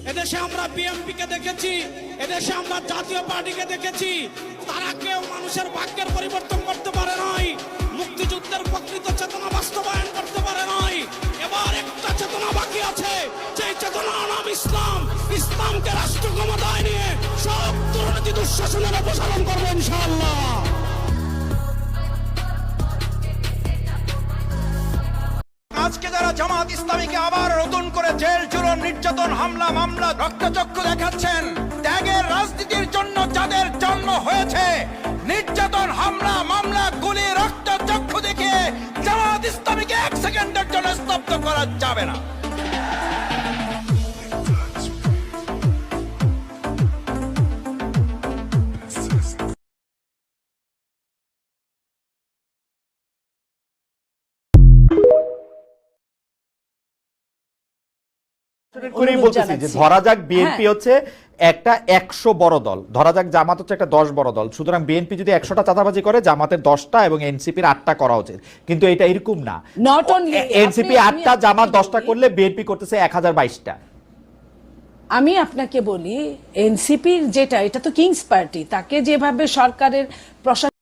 এদেশে আমরা বিএনপি কে দেখেছি, এদেশে আমরা জাতীয় পার্টিকে দেখেছি, তারা কেউ মানুষের ভাগ্যের পরিবর্তন করতে পারে নাই, মুক্তিযুদ্ধের প্রকৃত চেতনা বাস্তবায়ন করতে পারে নাই। এবার একটা চেতনা বাকি আছে, যে চেতনার নাম ইসলাম। ইসলামকে রাষ্ট্র ক্ষমতায় নিয়ে সব দুর্নীতি দুঃশাসনের অপসারণ করবো ইনশাআল্লাহ। আজকে যারা জামাত ইসলামীকে আবার নতুন করে জেল জুলুম নির্যাতন হামলা মামলা রক্তচক্ষু দেখাচ্ছেন, ত্যাগের রাজনীতির জন্য যাদের জন্ম হয়েছে, নির্যাতন হামলা মামলা গুলি রক্তচক্ষু দেখে জামাত ইসলামীকে এক সেকেন্ডের জন্য স্তব্ধ করা যাবে না। করেই বলতেছি যে ধরা যাক বিএনপি হচ্ছে একটা 100 বড় দল, ধরা যাক জামাত হচ্ছে একটা 10 বড় দল, সুতরাং বিএনপি যদি 100টা চাঁদাবাজি করে জামাতের 10টা এবং এনসিপির 8টা করা উচিত, কিন্তু এটা এরকম না। এনসিপি 8টা জামাত 10টা করলে বিএনপি করতেছে 1022টা। আমি আপনাকে বলি এনসিপির যেটা, এটা তো কিংস পার্টি, তাকে যেভাবে সরকারের প্রশাসন